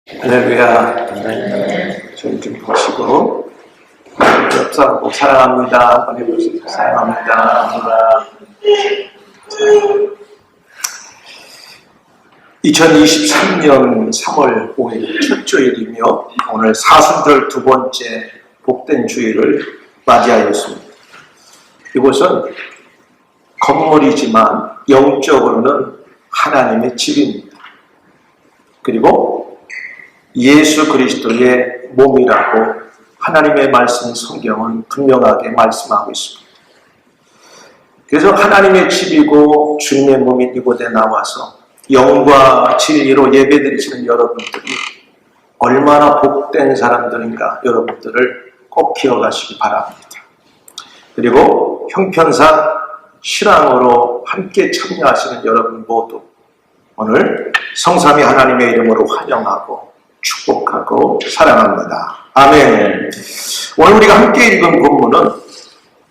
할렐루야. 저희 좀 보시고 옆 사람 꼭 사랑합니다 한번 해보세요. 사랑합니다. 2023년 3월 5일 첫 주일이며 오늘 사순절 두 번째 복된 주일을 맞이하였습니다. 이곳은 건물이지만 영적으로는 하나님의 집입니다. 그리고 예수 그리스도의 몸이라고 하나님의 말씀 성경은 분명하게 말씀하고 있습니다. 그래서 하나님의 집이고 주님의 몸인 이곳에 나와서 영과 진리로 예배드리시는 여러분들이 얼마나 복된 사람들인가 여러분들을 꼭 기억하시기 바랍니다. 그리고 형편상 신앙으로 함께 참여하시는 여러분 모두 오늘 성삼위 하나님의 이름으로 환영하고 축복하고 사랑합니다. 아멘. 오늘 우리가 함께 읽은 본문은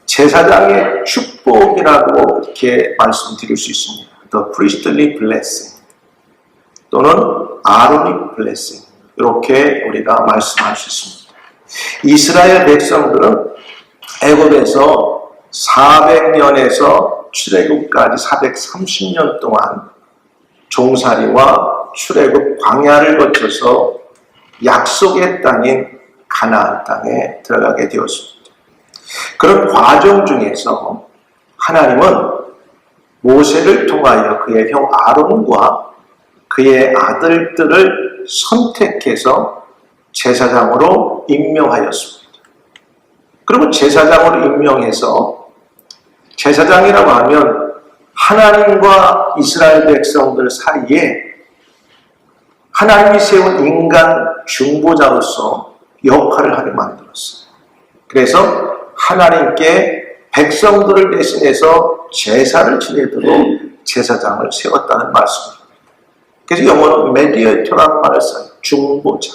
제사장의 축복이라고 이렇게 말씀드릴 수 있습니다. The priestly blessing 또는 Aaronic blessing 이렇게 우리가 말씀할 수 있습니다. 이스라엘 백성들은 애굽에서 400년에서 출애굽까지 430년 동안 종살이와 출애굽 광야를 거쳐서 약속의 땅인 가나안 땅에 들어가게 되었습니다. 그런 과정 중에서 하나님은 모세를 통하여 그의 형 아론과 그의 아들들을 선택해서 제사장으로 임명하였습니다. 그리고 제사장으로 임명해서 제사장이라고 하면 하나님과 이스라엘 백성들 사이에 하나님이 세운 인간 중보자로서 역할을 하게 만들었어요. 그래서 하나님께 백성들을 대신해서 제사를 지내도록 제사장을 세웠다는 말씀입니다. 그래서 영어로 메디에이터라는 말을 써요. 중보자.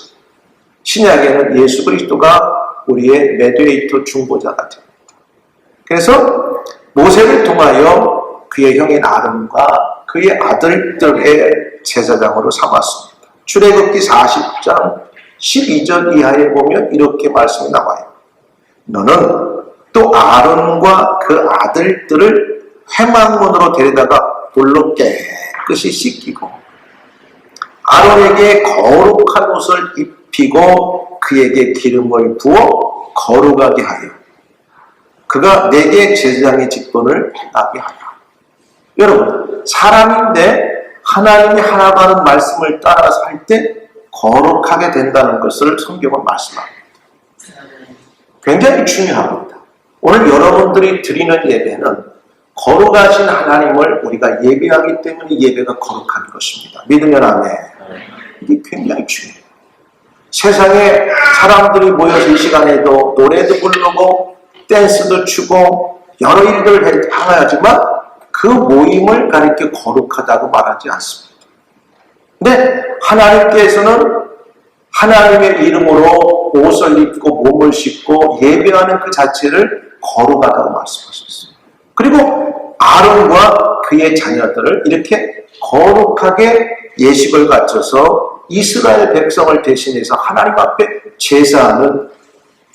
신약에는 예수 그리스도가 우리의 메디에이터 중보자가 됩니다. 그래서 모세를 통하여 그의 형인 아론과 그의 아들들의 제사장으로 삼았습니다. 출애굽기 40장 12절 이하에 보면 이렇게 말씀이 나와요. 너는 또 아론과 그 아들들을 회막문으로 데려다가 물로 깨끗이 씻기고 아론에게 거룩한 옷을 입히고 그에게 기름을 부어 거룩하게 하여 그가 내게 제사장의 직분을 행하게 하라. 여러분, 사람인데 하나님이 하라고 하는 말씀을 따라서 할 때 거룩하게 된다는 것을 성경은 말씀합니다. 굉장히 중요합니다. 오늘 여러분들이 드리는 예배는 거룩하신 하나님을 우리가 예배하기 때문에 예배가 거룩한 것입니다. 믿으면 아멘. 이게 굉장히 중요해요. 세상에 사람들이 모여서 이 시간에도 노래도 부르고 댄스도 추고 여러 일들을 하지만 그 모임을 가리켜 거룩하다고 말하지 않습니다. 근데 하나님께서는 하나님의 이름으로 옷을 입고 몸을 씻고 예배하는 그 자체를 거룩하다고 말씀하셨어요. 그리고 아론과 그의 자녀들을 이렇게 거룩하게 예식을 갖춰서 이스라엘 백성을 대신해서 하나님 앞에 제사하는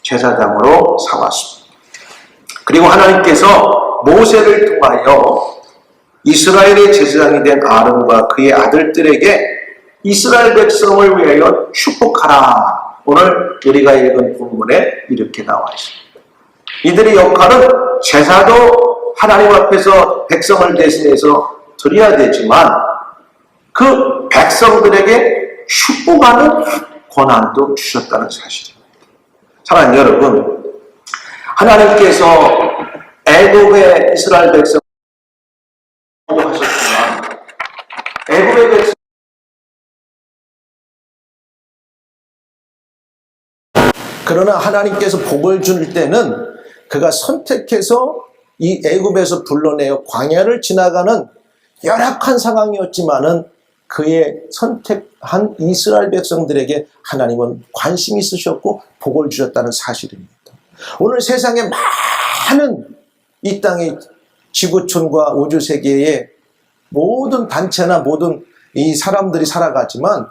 제사장으로 삼았습니다. 그리고 하나님께서 모세를 통하여 이스라엘의 제사장이 된 아론과 그의 아들들에게 이스라엘 백성을 위하여 축복하라. 오늘 우리가 읽은 본문에 이렇게 나와 있습니다. 이들의 역할은 제사도 하나님 앞에서 백성을 대신해서 드려야 되지만 그 백성들에게 축복하는 권한도 주셨다는 사실입니다. 사랑하는 여러분, 하나님께서 애굽의 이스라엘 백성을 하셨지만 애굽의 백성 그러나 하나님께서 복을 줄 때는 그가 선택해서 이 애굽에서 불러내어 광야를 지나가는 열악한 상황이었지만은 그의 선택한 이스라엘 백성들에게 하나님은 관심이 있으셨고 복을 주셨다는 사실입니다. 오늘 세상에 많은 이 땅의 지구촌과 우주세계의 모든 단체나 모든 이 사람들이 살아가지만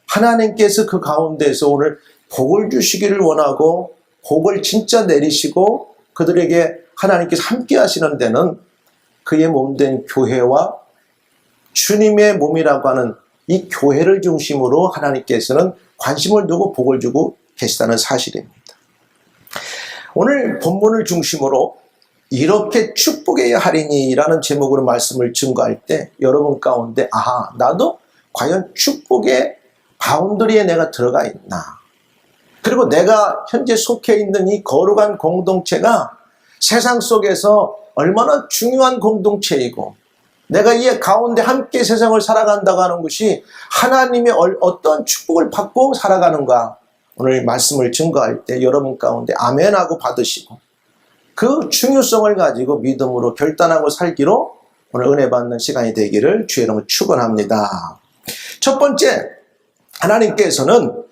하나님께서 그 가운데서 오늘 복을 주시기를 원하고 복을 진짜 내리시고 그들에게 하나님께서 함께 하시는 데는 그의 몸된 교회와 주님의 몸이라고 하는 이 교회를 중심으로 하나님께서는 관심을 두고 복을 주고 계시다는 사실입니다. 오늘 본문을 중심으로 이렇게 축복해야 하리니라는 제목으로 말씀을 증거할 때 여러분 가운데 나도 과연 축복의 바운더리에 내가 들어가 있나, 그리고 내가 현재 속해 있는 이 거룩한 공동체가 세상 속에서 얼마나 중요한 공동체이고 내가 이 가운데 함께 세상을 살아간다고 하는 것이 하나님의 어떤 축복을 받고 살아가는가, 오늘 말씀을 증거할 때 여러분 가운데 아멘하고 받으시고 그 중요성을 가지고 믿음으로 결단하고 살기로 오늘 은혜 받는 시간이 되기를 주의 이름으로 축원합니다. 첫 번째, 하나님께서는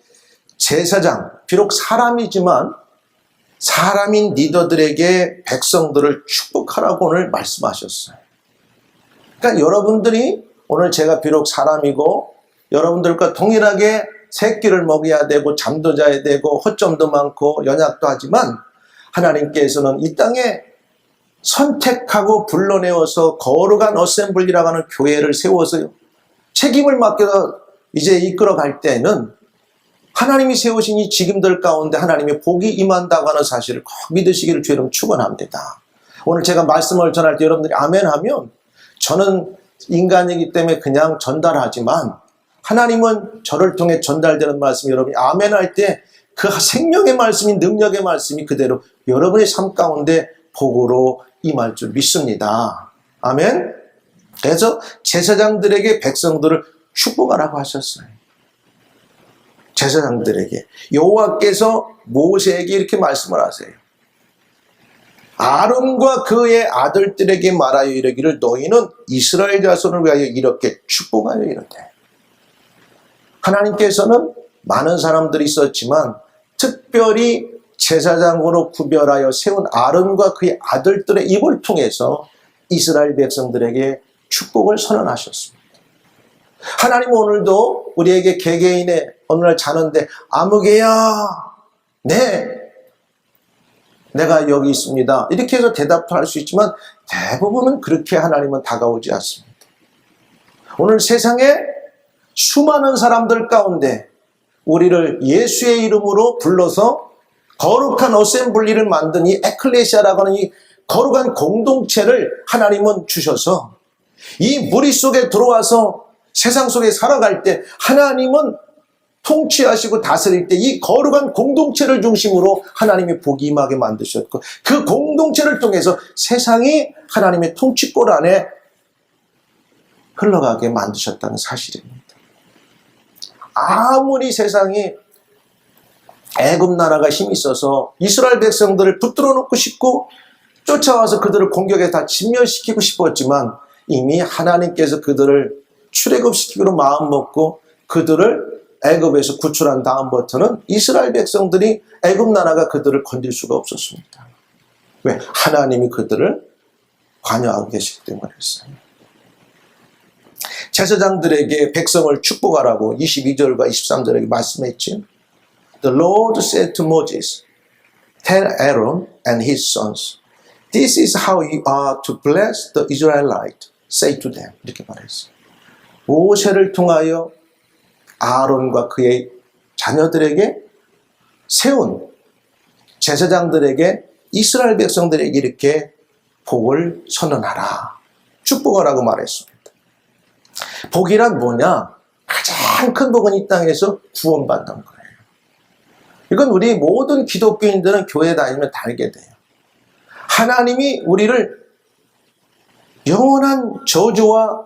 제사장, 비록 사람이지만 사람인 리더들에게 백성들을 축복하라고 오늘 말씀하셨어요. 그러니까 여러분들이 오늘 제가 비록 사람이고 여러분들과 동일하게 새끼를 먹여야 되고 잠도 자야 되고 허점도 많고 연약도 하지만 하나님께서는 이 땅에 선택하고 불러내어서 거룩한 어셈블리라고 하는 교회를 세워서 책임을 맡겨서 이제 이끌어갈 때는 하나님이 세우신 이 직임들 가운데 하나님의 복이 임한다고 하는 사실을 꼭 믿으시기를 주님 축원합니다. 오늘 제가 말씀을 전할 때 여러분들이 아멘하면 저는 인간이기 때문에 그냥 전달하지만 하나님은 저를 통해 전달되는 말씀, 여러분이 아멘할 때 그 생명의 말씀이, 능력의 말씀이 그대로 여러분의 삶 가운데 복으로 임할 줄 믿습니다. 아멘. 그래서 제사장들에게 백성들을 축복하라고 하셨어요. 제사장들에게 여호와께서 모세에게 이렇게 말씀을 하세요. 아론과 그의 아들들에게 말하여 이르기를 너희는 이스라엘 자손을 위하여 이렇게 축복하여 이르되. 하나님께서는 많은 사람들이 있었지만 특별히 제사장으로 구별하여 세운 아론과 그의 아들들의 입을 통해서 이스라엘 백성들에게 축복을 선언하셨습니다. 하나님은 오늘도 우리에게 개개인의 어느 날 자는데 아무개야, 네, 내가 여기 있습니다, 이렇게 해서 대답도 할 수 있지만 대부분은 그렇게 하나님은 다가오지 않습니다. 오늘 세상에 수많은 사람들 가운데 우리를 예수의 이름으로 불러서 거룩한 어셈블리를 만든 이 에클레시아라고 하는 이 거룩한 공동체를 하나님은 주셔서 이 무리 속에 들어와서 세상 속에 살아갈 때 하나님은 통치하시고 다스릴 때 이 거룩한 공동체를 중심으로 하나님의 복이 임하게 만드셨고 그 공동체를 통해서 세상이 하나님의 통치권 안에 흘러가게 만드셨다는 사실입니다. 아무리 세상이 애굽 나라가 힘이 있어서 이스라엘 백성들을 붙들어 놓고 싶고 쫓아와서 그들을 공격해 다 진멸시키고 싶었지만 이미 하나님께서 그들을 출애굽시키기로 마음먹고 그들을 애굽에서 구출한 다음부터는 이스라엘 백성들이 애굽 나라가 그들을 건질 수가 없었습니다. 왜? 하나님이 그들을 관여하고 계시기 때문이었어요. 제사장들에게 백성을 축복하라고 22절과 23절에게 말씀했지. The Lord said to Moses, Tell Aaron and his sons, This is how you are to bless the Israelites. Say to them. 이렇게 말했어요. 모세를 통하여 아론과 그의 자녀들에게 세운 제사장들에게 이스라엘 백성들에게 이렇게 복을 선언하라, 축복하라고 말했습니다. 복이란 뭐냐? 가장 큰 복은 이 땅에서 구원받는 거예요. 이건 우리 모든 기독교인들은 교회 다니면 다 알게 돼요. 하나님이 우리를 영원한 저주와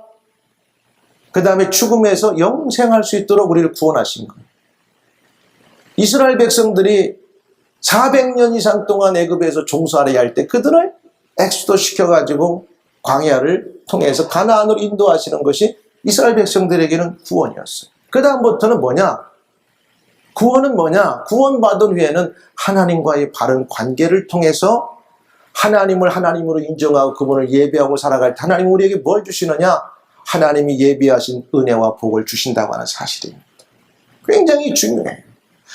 그 다음에 죽음에서 영생할 수 있도록 우리를 구원하신 거예요. 이스라엘 백성들이 400년 이상 동안 애굽에서 종살이 할 때 그들을 엑소더 시켜가지고 광야를 통해서 가나안으로 인도하시는 것이 이스라엘 백성들에게는 구원이었어요. 그 다음부터는 뭐냐? 구원은 뭐냐? 구원받은 후에는 하나님과의 바른 관계를 통해서 하나님을 하나님으로 인정하고 그분을 예배하고 살아갈 때 하나님 우리에게 뭘 주시느냐? 하나님이 예비하신 은혜와 복을 주신다고 하는 사실입니다. 굉장히 중요해요.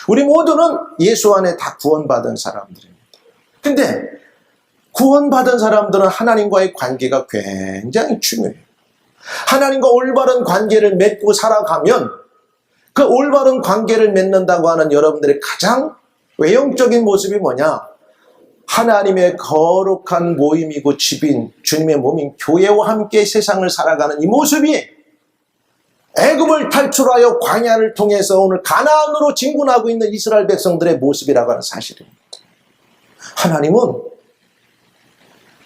우리 모두는 예수 안에 다 구원받은 사람들입니다. 근데 구원받은 사람들은 하나님과의 관계가 굉장히 중요해요. 하나님과 올바른 관계를 맺고 살아가면 그 올바른 관계를 맺는다고 하는 여러분들의 가장 외형적인 모습이 뭐냐? 하나님의 거룩한 모임이고 집인 주님의 몸인 교회와 함께 세상을 살아가는 이 모습이 애굽을 탈출하여 광야를 통해서 오늘 가나안으로 진군하고 있는 이스라엘 백성들의 모습이라고 하는 사실입니다. 하나님은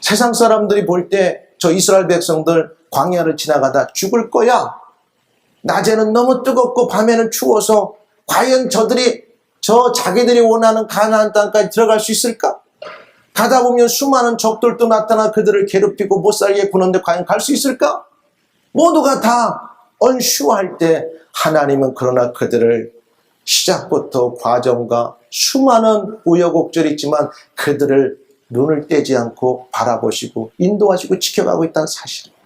세상 사람들이 볼 때 저 이스라엘 백성들 광야를 지나가다 죽을 거야. 낮에는 너무 뜨겁고 밤에는 추워서 과연 저들이 자기들이 원하는 가나안 땅까지 들어갈 수 있을까? 가다 보면 수많은 적들도 나타나 그들을 괴롭히고 못 살게 구는데 과연 갈 수 있을까? 모두가 다 언슈할 때 하나님은 그러나 그들을 시작부터 과정과 수많은 우여곡절이 있지만 그들을 눈을 떼지 않고 바라보시고 인도하시고 지켜가고 있다는 사실입니다.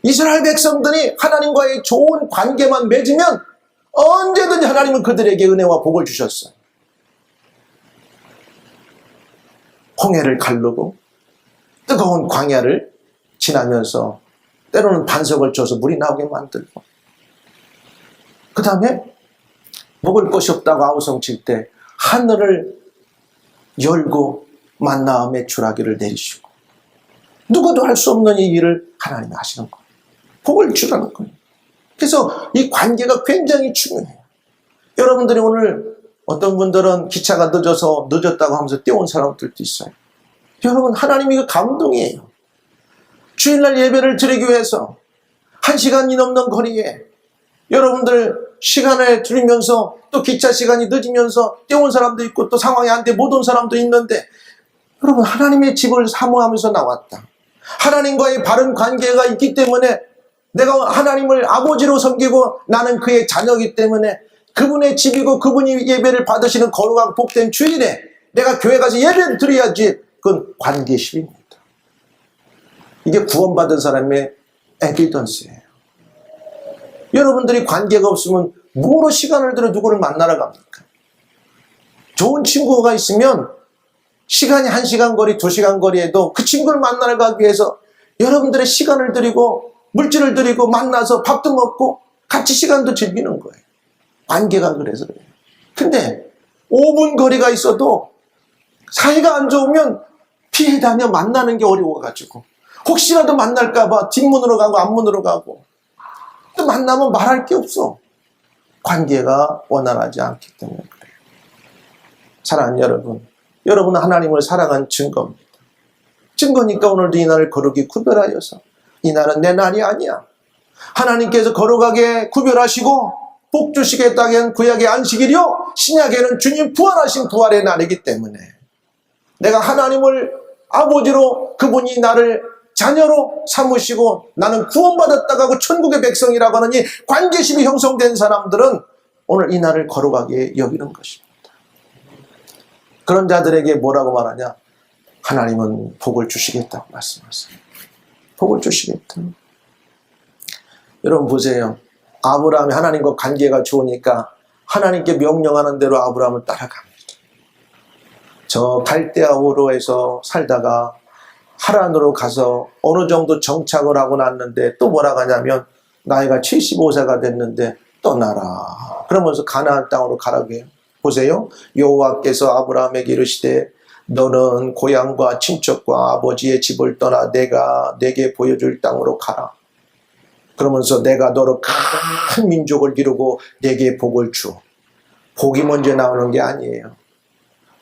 이스라엘 백성들이 하나님과의 좋은 관계만 맺으면 언제든지 하나님은 그들에게 은혜와 복을 주셨어요. 홍해를 가르고 뜨거운 광야를 지나면서 때로는 반석을 쳐서 물이 나오게 만들고 그 다음에 먹을 것이 없다고 아우성칠 때 하늘을 열고 만나와 메추라기를 내리시고 누구도 할 수 없는 이 일을 하나님이 하시는 거예요. 복을 주라는 거예요. 그래서 이 관계가 굉장히 중요해요. 여러분들이 오늘 어떤 분들은 기차가 늦었다고 하면서 뛰어온 사람들도 있어요. 여러분 하나님이 그 감동이에요. 주일날 예배를 드리기 위해서 1시간이 넘는 거리에 여러분들 시간을 들이면서 또 기차 시간이 늦으면서 뛰어온 사람도 있고 또 상황이 안 돼 못 온 사람도 있는데 여러분 하나님의 집을 사모하면서 나왔다. 하나님과의 바른 관계가 있기 때문에 내가 하나님을 아버지로 섬기고 나는 그의 자녀이기 때문에 그분의 집이고 그분이 예배를 받으시는 거룩하고 복된 주일에 내가 교회 가서 예배를 드려야지. 그건 관계십입니다. 이게 구원받은 사람의 에비던스예요. 여러분들이 관계가 없으면 뭐로 시간을 들여 누구를 만나러 갑니까? 좋은 친구가 있으면 시간이 1시간 거리, 2시간 거리에도 그 친구를 만나러 가기 위해서 여러분들의 시간을 들이고 물질을 들이고 만나서 밥도 먹고 같이 시간도 즐기는 거예요. 관계가 그래서 그래요. 근데 5분 거리가 있어도 사이가 안 좋으면 피해 다녀 만나는 게 어려워가지고 혹시라도 만날까봐 뒷문으로 가고 앞문으로 가고 또 만나면 말할 게 없어. 관계가 원활하지 않기 때문에 그래요. 사랑하는 여러분, 여러분은 하나님을 사랑한 증거입니다. 증거니까 오늘도 이 날을 거룩히 구별하여서 이 날은 내 날이 아니야. 하나님께서 거룩하게 구별하시고 복 주시겠다는 구약의 안식일이요 신약에는 주님 부활하신 부활의 날이기 때문에 내가 하나님을 아버지로 그분이 나를 자녀로 삼으시고 나는 구원받았다고 하고 천국의 백성이라고 하는 이 관계심이 형성된 사람들은 오늘 이 날을 거룩하게 여기는 것입니다. 그런 자들에게 뭐라고 말하냐? 하나님은 복을 주시겠다고 말씀하세요. 복을 주시겠다. 여러분 보세요. 아브라함이 하나님과 관계가 좋으니까 하나님께 명령하는 대로 아브라함을 따라갑니다. 저 갈대아 우르에서 살다가 하란으로 가서 어느 정도 정착을 하고 났는데 또 뭐라고 하냐면 나이가 75세가 됐는데 떠나라. 그러면서 가나안 땅으로 가라고 해요. 보세요. 여호와께서 아브라함에게 이르시되 너는 고향과 친척과 아버지의 집을 떠나 내가 내게 보여줄 땅으로 가라. 그러면서 내가 너로 큰 민족을 기르고 내게 복을 주. 복이 먼저 나오는 게 아니에요.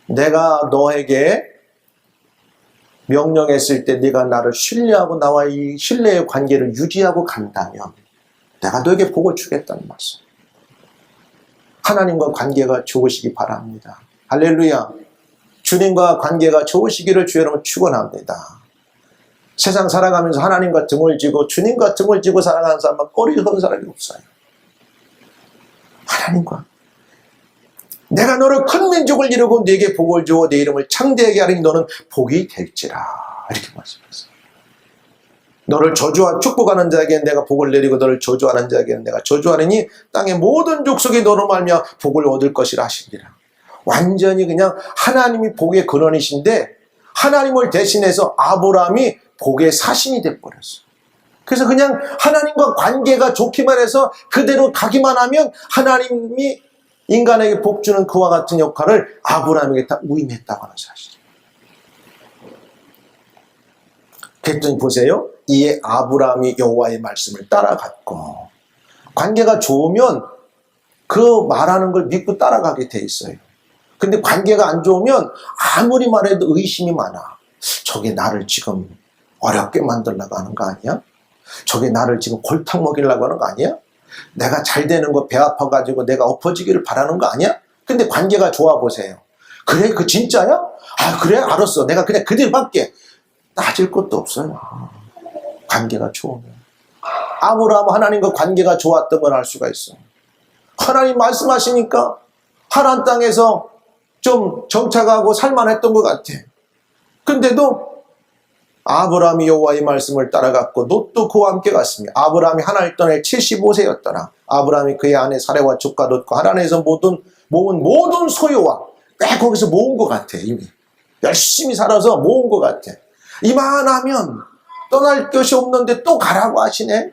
내가 너에게 명령했을 때 네가 나를 신뢰하고 나와 이 신뢰의 관계를 유지하고 간다면 내가 너에게 복을 주겠다는 말씀. 하나님과 관계가 좋으시기 바랍니다. 할렐루야. 주님과 관계가 좋으시기를 주 여러분 축원합니다. 세상 살아가면서 하나님과 등을 지고 주님과 등을 지고 살아가는 사람은 꼴이 없는 사람이 없어요. 하나님과 내가 너를 큰 민족을 이루고 네게 복을 주어 내 이름을 창대하게 하리니 너는 복이 될지라. 이렇게 말씀하셨어요. 너를 축복하는 자에게는 내가 복을 내리고 너를 저주하는 자에게는 내가 저주하리니 땅의 모든 족속이 너로 말미암아 복을 얻을 것이라 하시니라. 완전히 그냥 하나님이 복의 근원이신데 하나님을 대신해서 아브라함이 복의 사신이 돼버렸어요. 그래서 그냥 하나님과 관계가 좋기만 해서 그대로 가기만 하면 하나님이 인간에게 복 주는 그와 같은 역할을 아브라함에게 다 위임했다고 하는 사실이에요. 그랬더니 보세요. 이에 아브라함이 여호와의 말씀을 따라갔고, 관계가 좋으면 그 말하는 걸 믿고 따라가게 돼 있어요. 근데 관계가 안 좋으면 아무리 말해도 의심이 많아. 저게 나를 지금 어렵게 만들려고 하는 거 아니야? 저게 나를 지금 골탕 먹이려고 하는 거 아니야? 내가 잘 되는 거 배 아파가지고 내가 엎어지기를 바라는 거 아니야? 근데 관계가 좋아 보세요. 그래? 그 진짜야? 아, 그래? 알았어. 내가 그냥 그대로 할게. 따질 것도 없어요. 관계가 좋으면. 아브라함 하나님과 관계가 좋았던 걸 알 수가 있어요. 하나님 말씀하시니까 하나님 땅에서 좀 정착하고 살만했던 것 같아. 근데도 아브라함이 여호와의 말씀을 따라갔고 롯도 그와 함께 갔습니다. 아브라함이 하나님 땅에 75세였더라. 아브라함이 그의 아내 사레와 조카 롯과 하란에서 모은 모든 소유와 꽤 거기서 모은 것 같아. 이미 열심히 살아서 모은 것 같아. 이만하면 떠날 것이 없는데 또 가라고 하시네.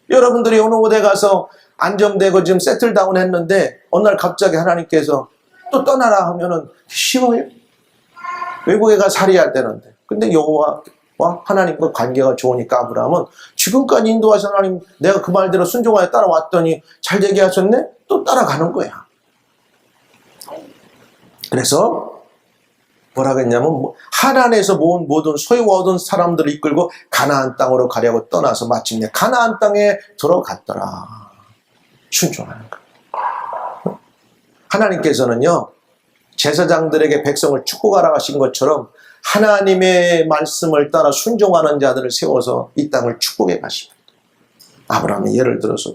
여러분들이 어느 곳에 가서 안정되고 지금 세틀다운 했는데 어느 날 갑자기 하나님께서 또 떠나라 하면은 쉬워요? 외국에 가 살아야 되는데. 근데 여호와와 하나님과 관계가 좋으니까 아브라함은 지금까지 인도하신 하나님, 내가 그 말대로 순종하여 따라왔더니 잘 되게 하셨네? 또 따라가는 거야. 그래서 뭐라 그랬냐면 하란에서 모은 모든 소유와 얻은 사람들을 이끌고 가나안 땅으로 가려고 떠나서 마침내 가나안 땅에 들어갔더라. 순종하는 거야. 하나님께서는요, 제사장들에게 백성을 축복하라 하신 것처럼 하나님의 말씀을 따라 순종하는 자들을 세워서 이 땅을 축복해 가십니다. 아브라함의 예를 들어서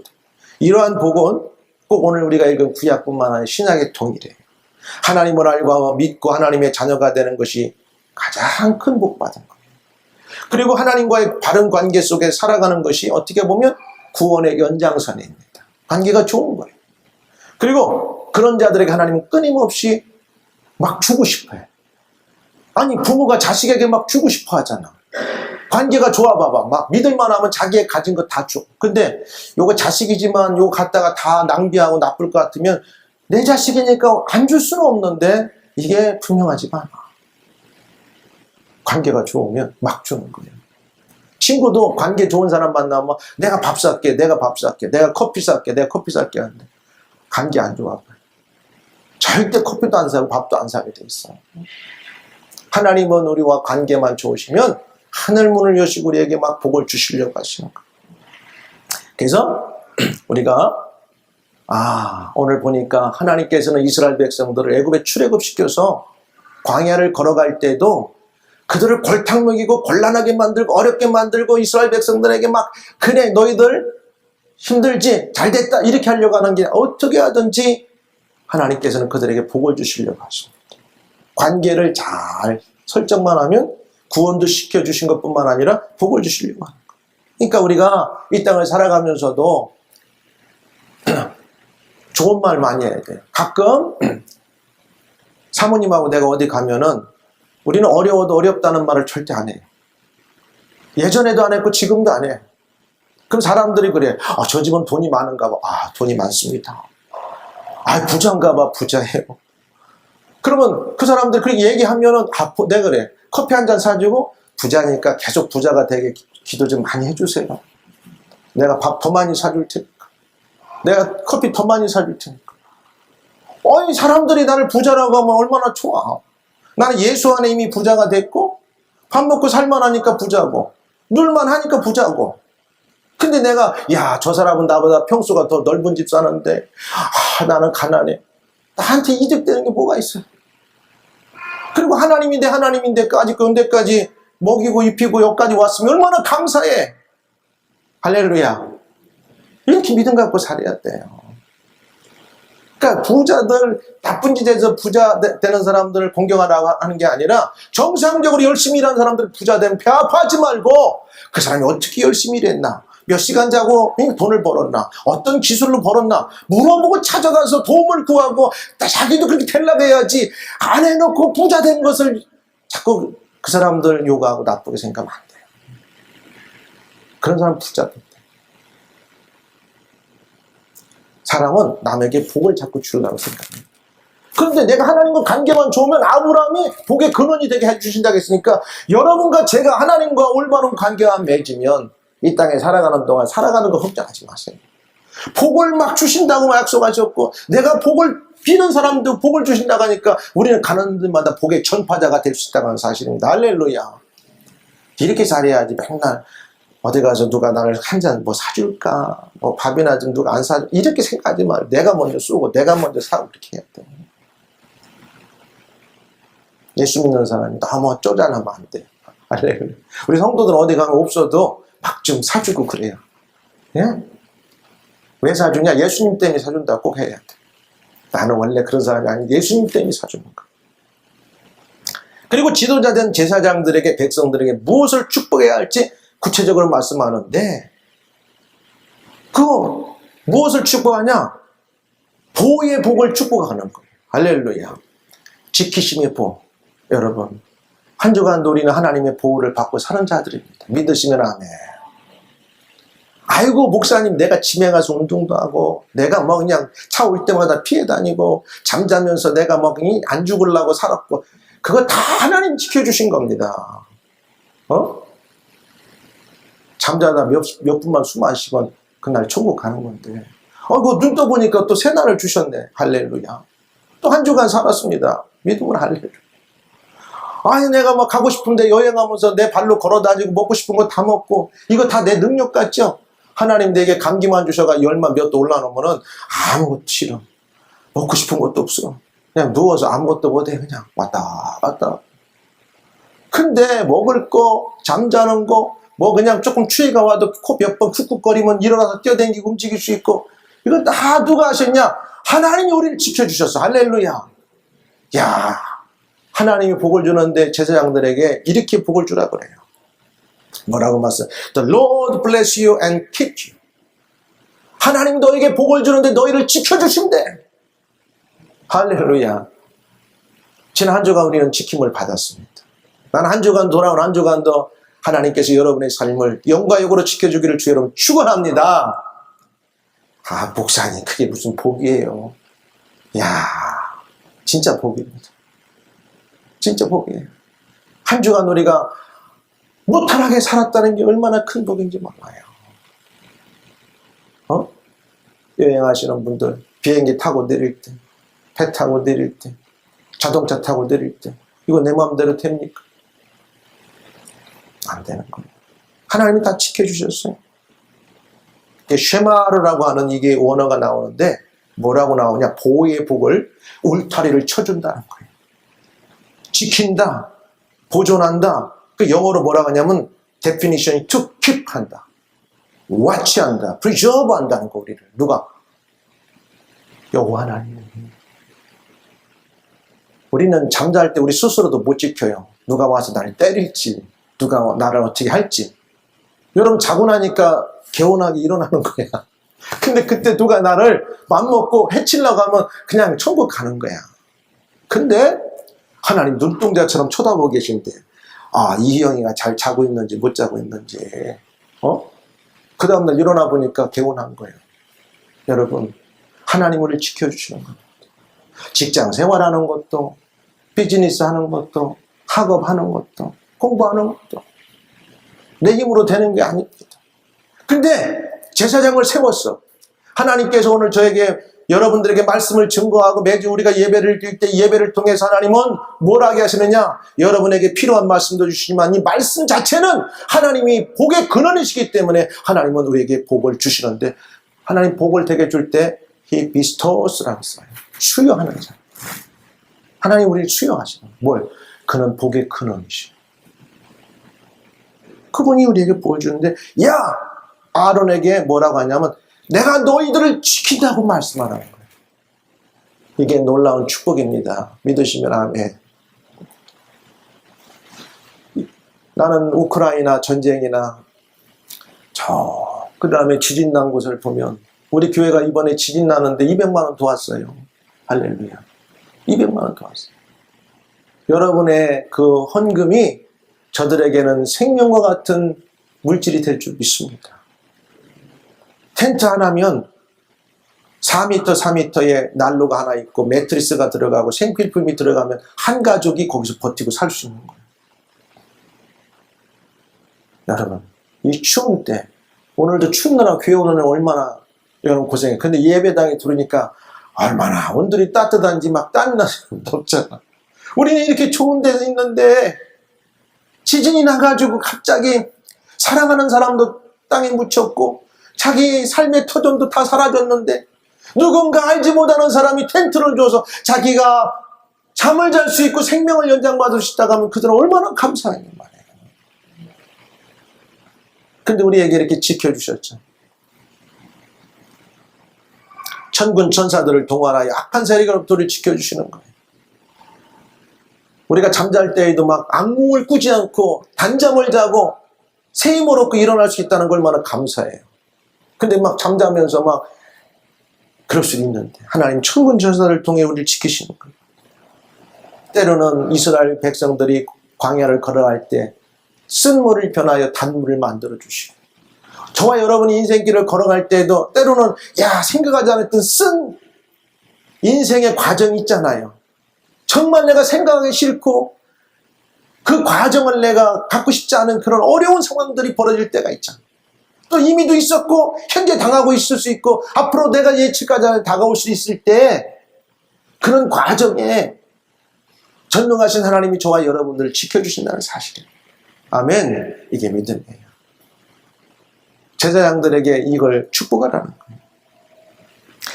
이러한 복은 꼭 오늘 우리가 읽은 구약뿐만 아니라 신약의 통일이에요. 하나님을 알고 믿고 하나님의 자녀가 되는 것이 가장 큰 복 받은 거예요. 그리고 하나님과의 바른 관계 속에 살아가는 것이 어떻게 보면 구원의 연장선입니다. 관계가 좋은 거예요. 그리고 그런 자들에게 하나님은 끊임없이 막 주고 싶어요. 아니, 부모가 자식에게 막 주고 싶어 하잖아. 관계가 좋아 봐봐. 막 믿을만 하면 자기의 가진 거 다 줘. 근데 요거 자식이지만 요거 갖다가 다 낭비하고 나쁠 것 같으면 내 자식이니까 안 줄 수는 없는데 이게 분명하지가 않아. 관계가 좋으면 막 주는 거예요. 친구도 관계 좋은 사람 만나면 내가 밥 살게, 내가 밥 살게, 내가 커피 살게, 내가 커피 살게 하는데 관계 안 좋아. 절대 커피도 안 사고 밥도 안 사게 돼 있어. 하나님은 우리와 관계만 좋으시면 하늘 문을 여시고 우리에게 막 복을 주시려고 하시는 거예요. 그래서 우리가 오늘 보니까 하나님께서는 이스라엘 백성들을 애굽에 출애굽시켜서 광야를 걸어갈 때도 그들을 골탕 먹이고 곤란하게 만들고 어렵게 만들고 이스라엘 백성들에게 막 그래 너희들 힘들지 잘됐다 이렇게 하려고 하는 게 어떻게 하든지 하나님께서는 그들에게 복을 주시려고 하십니다. 관계를 잘 설정만 하면 구원도 시켜주신 것뿐만 아니라 복을 주시려고 하는 거예요. 그러니까 우리가 이 땅을 살아가면서도 좋은 말 많이 해야 돼요. 가끔 사모님하고 내가 어디 가면은 우리는 어려워도 어렵다는 말을 절대 안 해요. 예전에도 안 했고 지금도 안 해요. 그럼 사람들이 그래. 저 집은 돈이 많은가 봐. 돈이 많습니다. 부자인가 봐. 부자예요. 그러면 그 사람들 그렇게 얘기하면은 내가 그래. 커피 한 잔 사주고 부자니까 계속 부자가 되게 기도 좀 많이 해주세요. 내가 밥 더 많이 사줄 테니까. 내가 커피 더 많이 사줄 테니까. 사람들이 나를 부자라고 하면 얼마나 좋아. 나는 예수 안에 이미 부자가 됐고 밥 먹고 살만하니까 부자고 놀만 하니까 부자고. 근데 내가 저 사람은 나보다 평수가 더 넓은 집 사는데 나는 가난해. 나한테 이득되는 게 뭐가 있어요. 그리고 하나님인데까지 그런데까지 먹이고 입히고 여기까지 왔으면 얼마나 감사해. 할렐루야. 이렇게 믿음 갖고 살아야 돼요. 그러니까 그러니까 부자들, 나쁜 짓에서 부자 되는 사람들을 공경하라고 하는 게 아니라 정상적으로 열심히 일하는 사람들 부자 되면 배 아파하지 말고 그 사람이 어떻게 열심히 일했나, 몇 시간 자고 돈을 벌었나, 어떤 기술로 벌었나 물어보고 찾아가서 도움을 구하고 자기도 그렇게 되려고 해야지, 안 해놓고 부자 된 것을 자꾸 그 사람들 욕하고 나쁘게 생각하면 안 돼요. 그런 사람 부자 돼. 사람은 남에게 복을 자꾸 주려고 생각합니다. 그런데 내가 하나님과 관계만 좋으면 아브라함이 복의 근원이 되게 해주신다고 했으니까, 여러분과 제가 하나님과 올바른 관계가 맺으면 이 땅에 살아가는 동안 살아가는 거 걱정하지 마세요. 복을 막 주신다고 약속하셨고, 내가 복을 비는 사람도 복을 주신다고 하니까 우리는 가는 데마다 복의 전파자가 될 수 있다는 사실입니다. 할렐루야. 이렇게 잘해야지. 맨날 어디 가서 누가 나를 한 잔 뭐 사줄까, 뭐 밥이나 좀 누가 안 사줄, 이렇게 생각하지 말고 내가 먼저 쏘고 내가 먼저 사고 그렇게 해야 돼. 예수 믿는 사람이 너무 쪼잔하면 안 돼. 할렐루야. 우리 성도들 어디 가면 없어도 막 좀 사주고 그래요. 예? 왜 사주냐? 예수님 때문에 사준다고 꼭 해야 돼. 나는 원래 그런 사람이 아닌데 예수님 때문에 사주는 거야. 그리고 지도자된 제사장들에게, 백성들에게 무엇을 축복해야 할지 구체적으로 말씀하는데, 그 무엇을 축복하냐? 보호의 복을 축복하는 거예요. 할렐루야. 지키심의 복. 여러분, 한 주간도 우리는 하나님의 보호를 받고 사는 자들입니다. 믿으시면 아멘. 아이고 목사님, 내가 짐에 가서 운동도 하고, 내가 뭐 그냥 차 올 때마다 피해 다니고, 잠자면서 내가 뭐 그냥 안 죽으려고 살았고, 그거 다 하나님 지켜주신 겁니다. 잠자다 몇 분만 숨 안 쉬면 그날 천국 가는 건데, 그 눈 떠보니까 또 새날을 주셨네. 할렐루야. 또 한 주간 살았습니다. 믿음을 할렐루야. 아니 내가 막 가고 싶은데 여행하면서 내 발로 걸어 다니고 먹고 싶은 거 다 먹고, 이거 다 내 능력 같죠? 하나님 내게 감기만 주셔가 열만 몇 도 올라놓으면은 아무것도 싫어. 먹고 싶은 것도 없어. 그냥 누워서 아무것도 못해. 그냥 왔다 갔다. 근데 먹을 거, 잠자는 거, 뭐 그냥 조금 추위가 와도 코 몇 번 쿡쿡거리면 일어나서 뛰어다니고 움직일 수 있고, 이건 다 누가 하셨냐? 하나님이 우리를 지켜주셨어. 할렐루야. 야, 하나님이 복을 주는데 제사장들에게 이렇게 복을 주라 그래요. 뭐라고 말씀? The Lord bless you and keep you. 하나님 너에게 복을 주는데 너희를 지켜주신대. 할렐루야. 지난 한 주간 우리는 지킴을 받았습니다. 난 한 주간, 돌아온 한 주간도 하나님께서 여러분의 삶을 영과 역으로 지켜주기를 주 여러분 축원합니다. 아, 목사님 그게 무슨 복이에요. 야, 진짜 복입니다. 진짜 복이에요. 한 주간 우리가 무탈하게 살았다는 게 얼마나 큰 복인지 몰라요. 여행하시는 분들 비행기 타고 내릴 때, 배 타고 내릴 때, 자동차 타고 내릴 때, 이거 내 마음대로 됩니까? 안 되는 거예요. 하나님이 다 지켜주셨어요. 쉐마르라고 하는 이게 원어가 나오는데 뭐라고 나오냐? 보호의 복을, 울타리를 쳐준다는 거예요. 지킨다, 보존한다. 그 영어로 뭐라고 하냐면 definition이 to keep 한다, watch한다, preserve 한다는 거. 우리를 누가? 여호와 하나님. 우리는 잠잘 때 우리 스스로도 못 지켜요. 누가 와서 나를 때릴지, 누가 나를 어떻게 할지. 여러분 자고 나니까 개운하게 일어나는 거야. 근데 그때 누가 나를 맘먹고 해치려고 하면 그냥 천국 가는 거야. 근데 하나님 눈동자처럼 쳐다보고 계신데, 아, 이희영이가 잘 자고 있는지 못 자고 있는지, 그 다음날 일어나 보니까 개운한 거예요. 여러분, 하나님 우리를 지켜주시는 겁니다. 직장 생활하는 것도, 비즈니스 하는 것도, 학업하는 것도, 공부하는 것도 내 힘으로 되는 게 아닙니다. 근데 제사장을 세웠어. 하나님께서 오늘 저에게, 여러분들에게 말씀을 증거하고 매주 우리가 예배를 드릴 때 예배를 통해서 하나님은 뭘 하게 하시느냐? 여러분에게 필요한 말씀도 주시지만 이 말씀 자체는 하나님이 복의 근원이시기 때문에 하나님은 우리에게 복을 주시는데, 하나님 복을 되게 줄 때 He bestows라고 써요. 수여하는 자. 하나님 우리를 수여하시는. 뭘? 그는 복의 근원이시오. 그분이 우리에게 복을 주는데, 야! 아론에게 뭐라고 하냐면 내가 너희들을 지킨다고 말씀하라는 거예요. 이게 놀라운 축복입니다. 믿으시면 아멘. 나는 우크라이나 전쟁이나 그 다음에 지진 난 곳을 보면 우리 교회가 이번에 지진 나는데 200만 원 도왔어요. 할렐루야. 200만 원 도왔어요. 여러분의 그 헌금이 저들에게는 생명과 같은 물질이 될 줄 믿습니다. 텐트 하나면 4m, 4m의 난로가 하나 있고 매트리스가 들어가고 생필품이 들어가면 한 가족이 거기서 버티고 살 수 있는 거예요. 여러분, 이 추운 때 오늘도 춥느라 교회 오는 얼마나 여러분 고생해. 근데 예배당에 들으니까 얼마나 온들이 따뜻한지 막 땀이 나서 덥잖아. 우리는 이렇게 좋은 데 있는데 지진이 나가지고 갑자기 사랑하는 사람도 땅에 묻혔고 자기 삶의 터전도 다 사라졌는데 누군가 알지 못하는 사람이 텐트를 줘서 자기가 잠을 잘 수 있고 생명을 연장받을 수 있다고 하면 그들은 얼마나 감사해요 말이에요. 근데 우리에게 이렇게 지켜주셨죠. 천군 천사들을 동원하여 악한 세력으로부터 우리를 지켜주시는 거예요. 우리가 잠잘 때에도 막 악몽을 꾸지 않고 단잠을 자고 새 힘을 얻고 일어날 수 있다는 걸 얼마나 감사해요. 근데 막 잠자면서 막 그럴 수 있는데 하나님 천군 천사를 통해 우리를 지키시는 거예요. 때로는 이스라엘 백성들이 광야를 걸어갈 때 쓴물을 변하여 단물을 만들어 주시고 저와 여러분이 인생길을 걸어갈 때에도 때로는 생각하지 않았던 쓴 인생의 과정이 있잖아요. 정말 내가 생각하기 싫고 그 과정을 내가 갖고 싶지 않은 그런 어려운 상황들이 벌어질 때가 있잖아요. 또 이미도 있었고 현재 당하고 있을 수 있고 앞으로 내가 예측하지 않은 다가올 수 있을 때 그런 과정에 전능하신 하나님이 저와 여러분들을 지켜주신다는 사실이에요. 아멘. 이게 믿음이에요. 제사장들에게 이걸 축복하라는 거예요.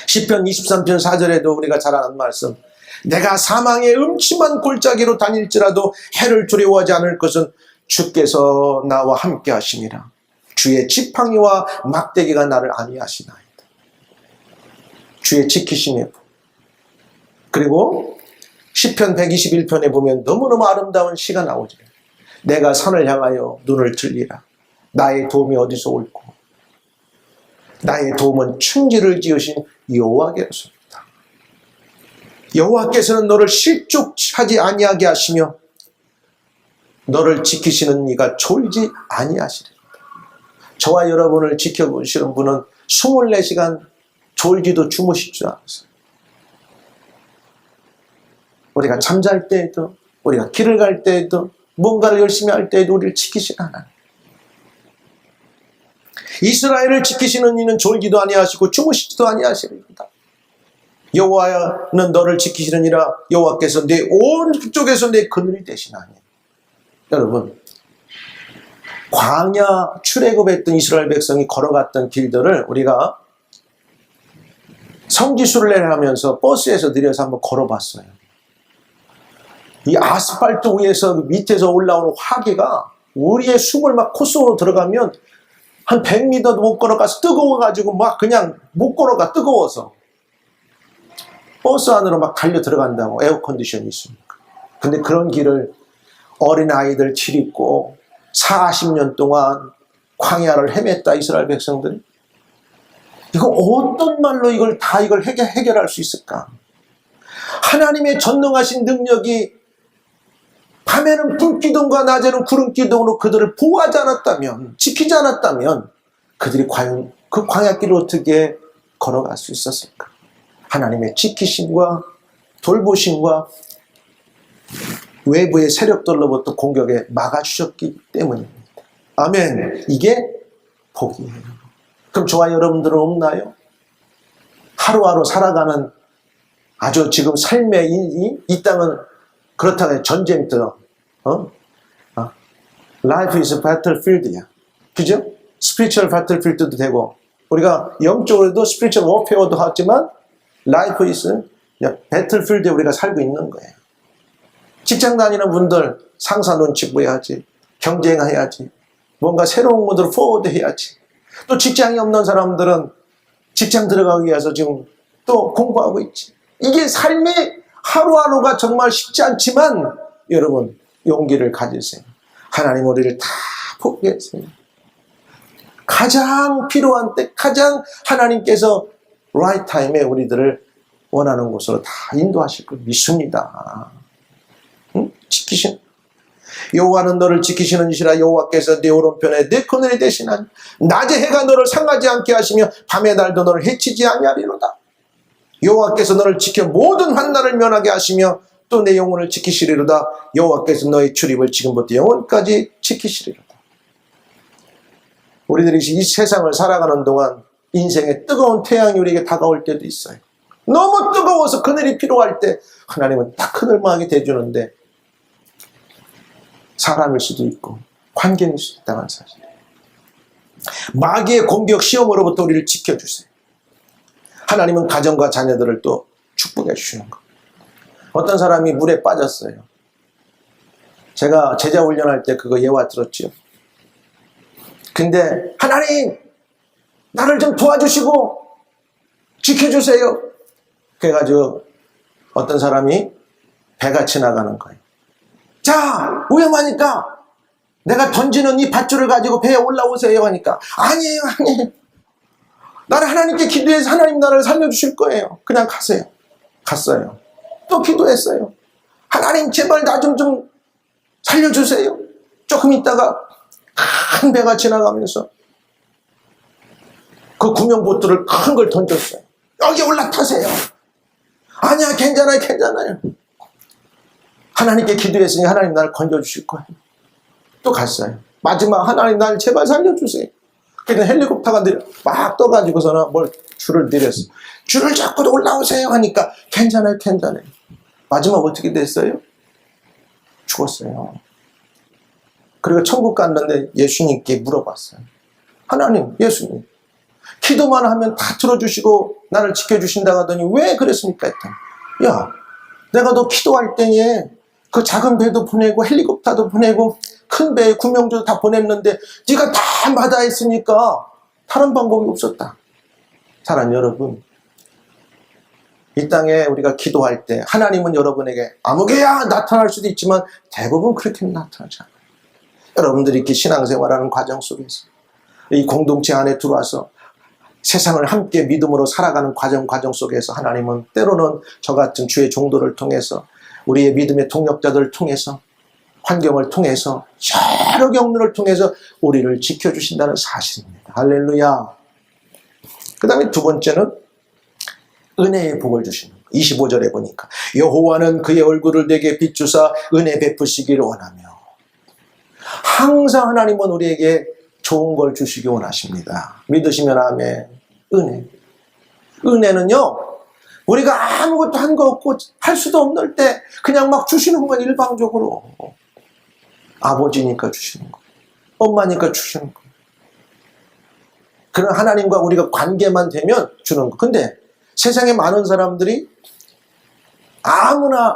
시편 23편 4절에도 우리가 잘 아는 말씀, 내가 사망의 음침한 골짜기로 다닐지라도 해를 두려워하지 않을 것은 주께서 나와 함께 하심이라. 주의 지팡이와 막대기가 나를 안위하시나이다. 주의 지키심에. 그리고 시편 121편에 보면 너무너무 아름다운 시가 나오죠. 내가 산을 향하여 눈을 들리라. 나의 도움이 어디서 올고 나의 도움은 천지를 지으신 여호와께로소이다. 여호와께서는 너를 실족하지 아니하게 하시며 너를 지키시는 이가 졸지 아니하시리라. 저와 여러분을 지켜보시는 분은 24시간 졸지도 주무시지 않았어요. 우리가 잠잘 때에도 우리가 길을 갈 때에도 뭔가를 열심히 할 때에도 우리를 지키시는 하나님. 이스라엘을 지키시는 이는 졸기도 아니하시고 주무시지도 아니하시리로다. 여호와는 너를 지키시느니라. 여호와께서 내 오른쪽에서 내 그늘이 되시나니. 여러분, 광야 출애굽했던 이스라엘 백성이 걸어갔던 길들을 우리가 성지순례를 하면서 버스에서 내려서 한번 걸어봤어요. 이 아스팔트 위에서 밑에서 올라오는 화기가 우리의 숨을 막 코스로 들어가면 한 100m도 못 걸어가서 뜨거워가지고 막 그냥 못 걸어가, 뜨거워서. 버스 안으로 막 달려 들어간다고, 에어컨디션이 있으니까. 근데 그런 길을 어린아이들 치리고 40년 동안 광야를 헤맸다, 이스라엘 백성들이. 이거 어떤 말로 이걸 해결할 수 있을까? 하나님의 전능하신 능력이 밤에는 불기둥과 낮에는 구름기둥으로 그들을 보호하지 않았다면, 지키지 않았다면 그들이 과연 그 광야길을 어떻게 걸어갈 수 있었을까? 하나님의 지키심과 돌보심과 외부의 세력들로부터 공격에 막아주셨기 때문입니다. 아멘. 이게 복이에요. 그럼 저와 여러분들은 없나요? 하루하루 살아가는 아주 지금 삶의 이 땅은 그렇다고 해서 전쟁터, Life is a battlefield야. 그죠? Spiritual battlefield도 되고, 우리가 영적으로도 spiritual warfare도 하지만, Life is a battlefield에 우리가 살고 있는 거예요. 직장 다니는 분들, 상사 눈치 보여야지, 경쟁해야지, 뭔가 새로운 모드로 포워드 해야지. 또 직장이 없는 사람들은 직장 들어가기 위해서 지금 또 공부하고 있지. 이게 삶의 하루하루가 정말 쉽지 않지만 여러분 용기를 가지세요. 하나님 우리를 다 포기했어요. 가장 필요한 때 가장 하나님께서 right time에 우리들을 원하는 곳으로 다 인도하실 걸 믿습니다. 응? 지키신 여호와는 너를 지키시는 이시라. 여호와께서 네 오른편에 네 그늘이 되시나니 낮에 해가 너를 상하지 않게 하시며 밤의 달도 너를 해치지 아니하리로다. 여호와께서 너를 지켜 모든 환난을 면하게 하시며 또 내 영혼을 지키시리로다. 여호와께서 너의 출입을 지금부터 영원까지 지키시리로다. 우리들이 이 세상을 살아가는 동안 인생의 뜨거운 태양이 우리에게 다가올 때도 있어요. 너무 뜨거워서 그늘이 필요할 때 하나님은 딱 그늘망하게 대주는데 사람일 수도 있고 환경일 수도 있다는 사실이에요. 마귀의 공격 시험으로부터 우리를 지켜주세요. 하나님은 가정과 자녀들을 또 축복해 주시는 거. 어떤 사람이 물에 빠졌어요. 제가 제자 훈련할 때 그거 예화 들었죠. 근데 하나님 나를 좀 도와주시고 지켜주세요. 그래가지고 어떤 사람이 배가 지나가는 거예요. 자, 위험하니까 내가 던지는 이 밧줄을 가지고 배에 올라오세요 하니까 아니에요. 나를 하나님께 기도해서 하나님 나를 살려주실 거예요. 그냥 가세요. 갔어요. 또 기도했어요. 하나님 제발 나 좀 살려주세요. 조금 있다가 큰 배가 지나가면서 그 구명보트를 큰 걸 던졌어요. 여기 올라타세요. 아니야 괜찮아요. 하나님께 기도했으니 하나님 나를 건져주실 거예요. 또 갔어요. 마지막 하나님 나를 제발 살려주세요. 그래서 헬리콥터가 막 떠가지고서는 뭘 줄을 내렸어요. 줄을 잡고 올라오세요 하니까 괜찮아요. 마지막 어떻게 됐어요? 죽었어요. 그리고 천국 갔는데 예수님께 물어봤어요. 하나님, 예수님, 기도만 하면 다 들어주시고 나를 지켜주신다고 하더니 왜 그랬습니까? 했더니 야, 내가 너 기도할 때에 그 작은 배도 보내고 헬리콥터도 보내고 큰 배에 구명조도 다 보냈는데 네가 다 마다했으니까 다른 방법이 없었다. 사랑하는 여러분, 이 땅에 우리가 기도할 때 하나님은 여러분에게 아무개야 나타날 수도 있지만 대부분 그렇게는 나타나지 않아요. 여러분들이 이렇게 신앙생활하는 과정 속에서 이 공동체 안에 들어와서 세상을 함께 믿음으로 살아가는 과정 속에서 하나님은 때로는 저 같은 주의 종도를 통해서 우리의 믿음의 동력자들을 통해서 환경을 통해서 여러 경로를 통해서 우리를 지켜주신다는 사실입니다. 할렐루야. 그 다음에 두 번째는 은혜의 복을 주시는 거. 25절에 보니까 여호와는 그의 얼굴을 내게 비추사 은혜 베푸시기를 원하며 항상 하나님은 우리에게 좋은 걸 주시기 원하십니다. 믿으시면 아멘. 은혜는요 우리가 아무것도 한 거 없고 할 수도 없는 때 그냥 막 주시는 건 일방적으로. 아버지니까 주시는 거, 엄마니까 주시는 거. 그런 하나님과 우리가 관계만 되면 주는 거. 근데 세상에 많은 사람들이 아무나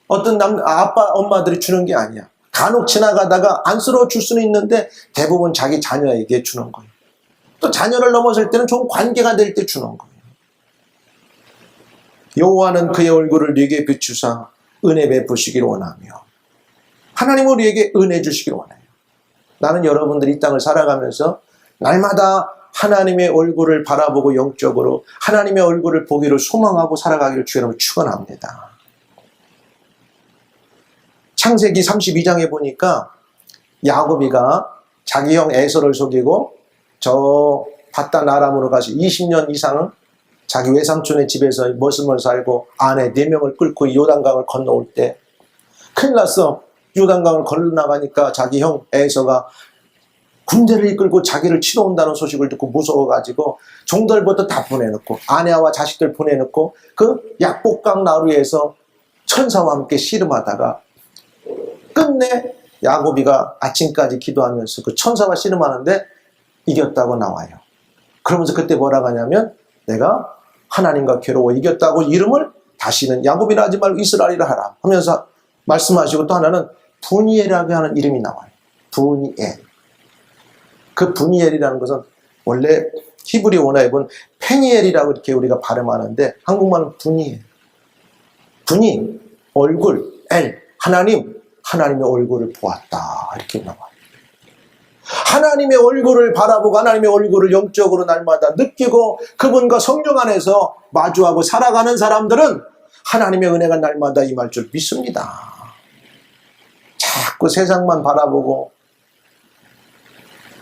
어떤 아빠 엄마들이 주는 게 아니야. 간혹 지나가다가 안쓰러워 줄 수는 있는데 대부분 자기 자녀에게 주는 거예요. 또 자녀를 넘어설 때는 좋은 관계가 될 때 주는 거예요. 여호와는 그의 얼굴을 네게 비추사 은혜 베푸시기를 원하며 하나님은 우리에게 은혜 주시기를 원해요. 나는 여러분들이 이 땅을 살아가면서 날마다 하나님의 얼굴을 바라보고 영적으로 하나님의 얼굴을 보기를 소망하고 살아가기를 주의 이름으로 축원합니다. 창세기 32장에 보니까 야곱이가 자기 형 에서를 속이고 저 바단 아람으로 가서 20년 이상을 자기 외삼촌의 집에서 머슴을 살고 아내 4명을 끌고 요단강을 건너올 때 큰일 났어. 요단강을 건너나가니까 자기 형 에서가 군대를 이끌고 자기를 치러 온다는 소식을 듣고 무서워가지고 종들부터 다 보내놓고 아내와 자식들 보내놓고 그 약복강 나루에서 천사와 함께 씨름하다가 끝내 야곱이가 아침까지 기도하면서 그 천사와 씨름하는데 이겼다고 나와요. 그러면서 그때 뭐라고 하냐면 내가 하나님과 겨루어 이겼다고 이름을 다시는 야곱이라 하지 말고 이스라엘이라 하라 하면서 말씀하시고 또 하나는 분이엘이라고 하는 이름이 나와요. 분이엘. 그 분이엘이라는 것은 원래 히브리 원어에 보면 페니엘이라고 이렇게 우리가 발음하는데 한국말은 분이엘. 분이 얼굴, 하나님의 얼굴을 보았다. 이렇게 나와요. 하나님의 얼굴을 바라보고 하나님의 얼굴을 영적으로 날마다 느끼고 그분과 성령 안에서 마주하고 살아가는 사람들은 하나님의 은혜가 날마다 임할 줄 믿습니다. 자꾸 세상만 바라보고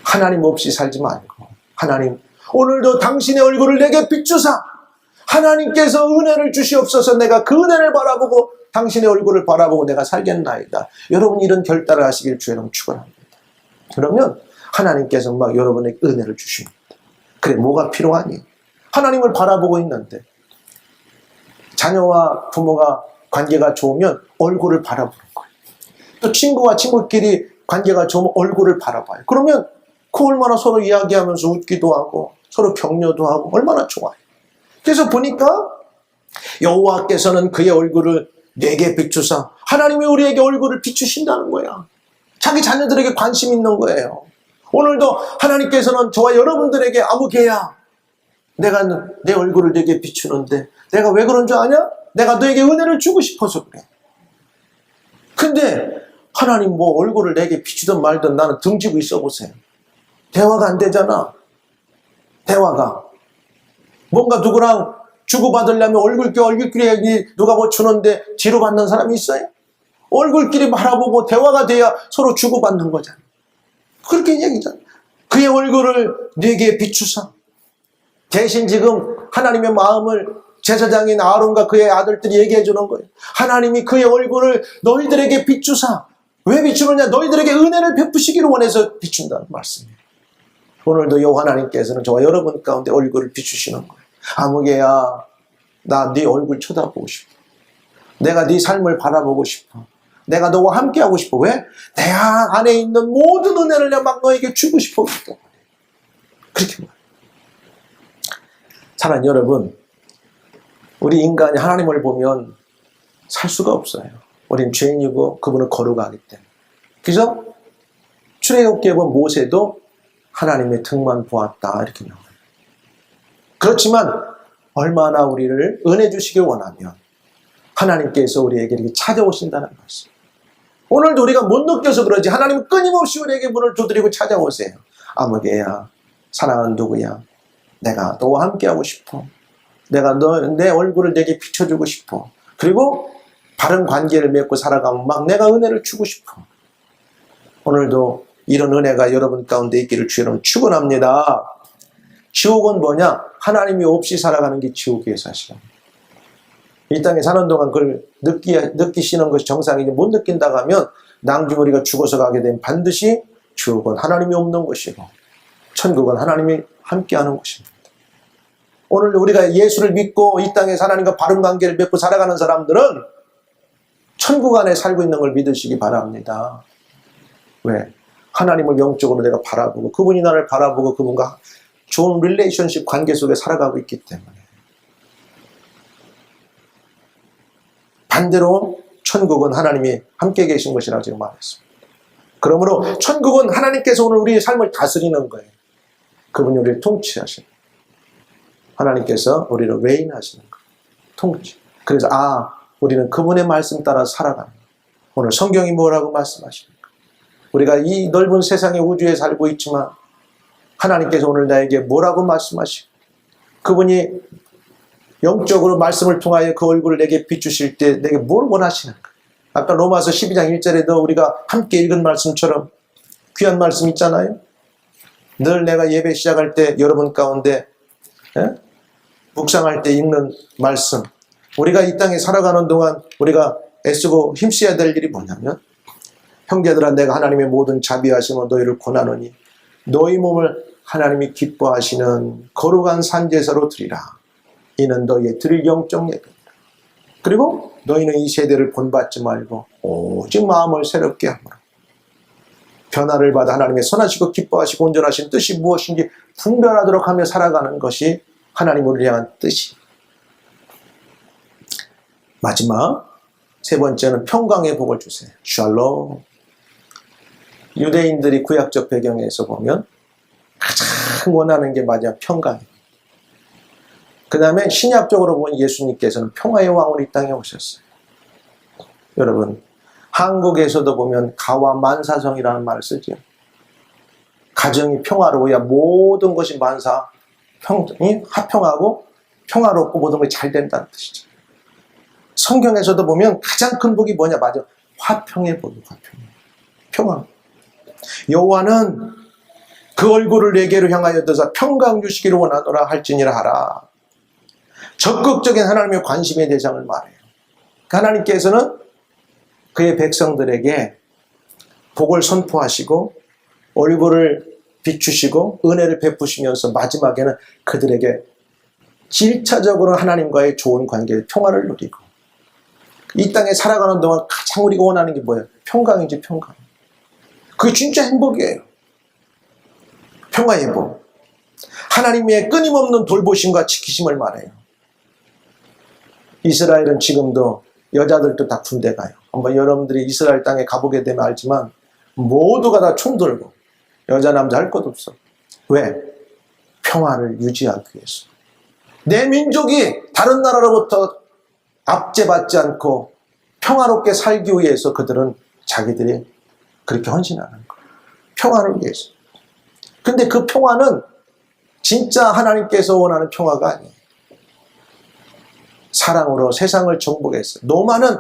하나님 없이 살지 말고, 하나님 오늘도 당신의 얼굴을 내게 비추사 하나님께서 은혜를 주시옵소서. 내가 그 은혜를 바라보고 당신의 얼굴을 바라보고 내가 살겠나이다. 여러분 이런 결단을 하시길 주의 이름 축원합니다. 그러면 하나님께서 막 여러분에게 은혜를 주십니다. 그래, 뭐가 필요하니? 하나님을 바라보고 있는데 자녀와 부모가 관계가 좋으면 얼굴을 바라보는 거예요. 또 친구와 친구끼리 관계가 좋으면 얼굴을 바라봐요. 그러면 그 얼마나 서로 이야기하면서 웃기도 하고 서로 격려도 하고 얼마나 좋아요. 그래서 보니까 여호와께서는 그의 얼굴을 내게 비추사, 하나님이 우리에게 얼굴을 비추신다는 거야. 자기 자녀들에게 관심 있는 거예요. 오늘도 하나님께서는 저와 여러분들에게 아무개야, 내가 내 얼굴을 내게 비추는데 내가 왜 그런 줄 아냐? 내가 너에게 은혜를 주고 싶어서 그래. 근데 하나님 뭐 얼굴을 내게 비추든 말든 나는 등지고 있어 보세요. 대화가 안 되잖아. 대화가. 뭔가 누구랑 주고받으려면 얼굴끼리 누가 뭐 주는데 뒤로 받는 사람이 있어요? 얼굴끼리 바라보고 대화가 돼야 서로 주고받는 거잖아. 그렇게 얘기잖아. 그의 얼굴을 네게 비추사. 대신 지금 하나님의 마음을 제사장인 아론과 그의 아들들이 얘기해 주는 거예요. 하나님이 그의 얼굴을 너희들에게 비추사. 왜 비추느냐? 너희들에게 은혜를 베푸시기를 원해서 비춘다는 말씀이에요. 오늘도 여호와 하나님께서는 저와 여러분 가운데 얼굴을 비추시는 거예요. 아무개야, 나 네 얼굴 쳐다보고 싶어. 내가 네 삶을 바라보고 싶어. 내가 너와 함께 하고 싶어. 왜? 내 안에 있는 모든 은혜를 내가 막 너에게 주고 싶어. 그렇게 말해요. 사랑하는 여러분, 우리 인간이 하나님을 보면 살 수가 없어요. 우린 죄인이고 그분은 거룩하기 때문에. 그래서 출애굽기에 보면 모세도 하나님의 등만 보았다 이렇게 나와요. 그렇지만 얼마나 우리를 은혜 주시길 원하면 하나님께서 우리에게 이렇게 찾아오신다는 말씀. 오늘도 우리가 못 느껴서 그러지 하나님은 끊임없이 우리에게 문을 두드리고 찾아오세요. 아무개야, 사랑하는 누구야, 내가 너와 함께하고 싶어. 내가 내 얼굴을 내게 비춰주고 싶어. 그리고 바른 관계를 맺고 살아가면 막 내가 은혜를 주고 싶어. 오늘도 이런 은혜가 여러분 가운데 있기를 주여는 축원합니다. 지옥은 뭐냐? 하나님이 없이 살아가는 게 지옥이에요, 사실은. 이 땅에 사는 동안 그걸 느끼시는 것이 정상이지 못 느낀다고 하면 나중에 우리가 죽어서 가게 되면 반드시 지옥은 하나님이 없는 것이고 천국은 하나님이 함께하는 것입니다. 오늘 우리가 예수를 믿고 이 땅에 하나님과 바른 관계를 맺고 살아가는 사람들은 천국 안에 살고 있는 걸 믿으시기 바랍니다. 왜? 하나님을 영적으로 내가 바라보고 그분이 나를 바라보고 그분과 좋은 릴레이션십 관계 속에 살아가고 있기 때문에. 반대로 천국은 하나님이 함께 계신 것이라고 제가 말했습니다. 그러므로 천국은 하나님께서 오늘 우리의 삶을 다스리는 거예요. 그분이 우리를 통치하시는 거예요. 하나님께서 우리를 레인하시는 거예요. 통치. 그래서 우리는 그분의 말씀 따라 살아가는 거예요. 오늘 성경이 뭐라고 말씀하십니까? 우리가 이 넓은 세상의 우주에 살고 있지만 하나님께서 오늘 나에게 뭐라고 말씀하시고 그분이 영적으로 말씀을 통하여 그 얼굴을 내게 비추실 때 내게 뭘 원하시는가? 아까 로마서 12장 1절에도 우리가 함께 읽은 말씀처럼 귀한 말씀 있잖아요. 늘 내가 예배 시작할 때 여러분 가운데 묵상할 때 읽는 말씀. 우리가 이 땅에 살아가는 동안 우리가 애쓰고 힘써야 될 일이 뭐냐면 형제들아 내가 하나님의 모든 자비하심으로 너희를 권하노니 너희 몸을 하나님이 기뻐하시는 거룩한 산제사로 드리라. 이는 너희의 드릴 영적 예배니라. 그리고 너희는 이 세대를 본받지 말고 오직 마음을 새롭게 하므로 변화를 받아 하나님의 선하시고 기뻐하시고 온전하신 뜻이 무엇인지 분별하도록 하며 살아가는 것이 하나님 우리를 향한 뜻이. 마지막 세 번째는 평강의 복을 주세요. 샬롬. 유대인들이 구약적 배경에서 보면 가장 원하는 게 맞아 평강이에요. 그 다음에 신약적으로 보면 예수님께서는 평화의 왕으로 이 땅에 오셨어요. 여러분, 한국에서도 보면 가와만사성이라는 말을 쓰죠. 가정이 평화로워야 모든 것이 화평하고 평화롭고 모든 것이 잘 된다는 뜻이죠. 성경에서도 보면 가장 큰 복이 뭐냐? 맞아. 화평의 복이 화평. 평화. 여호와는 그 얼굴을 내게로 향하여 드사 평강 주시기를 원하노라 할지니라 하라. 적극적인 하나님의 관심의 대상을 말해요. 하나님께서는 그의 백성들에게 복을 선포하시고 얼굴을 비추시고 은혜를 베푸시면서 마지막에는 그들에게 질차적으로 하나님과의 좋은 관계의 평화를 누리고 이 땅에 살아가는 동안 가장 우리가 원하는 게 뭐예요? 평강이지, 평강. 그게 진짜 행복이에요. 평화의 복. 하나님의 끊임없는 돌보심과 지키심을 말해요. 이스라엘은 지금도 여자들도 다 군대 가요. 한번 여러분들이 이스라엘 땅에 가보게 되면 알지만 모두가 다 총 들고 여자 남자 할 것 없어. 왜? 평화를 유지하기 위해서. 내 민족이 다른 나라로부터 압제받지 않고 평화롭게 살기 위해서 그들은 자기들이 그렇게 헌신하는 거예요. 평화를 위해서. 근데 그 평화는 진짜 하나님께서 원하는 평화가 아니에요. 사랑으로 세상을 정복했어요. 노마는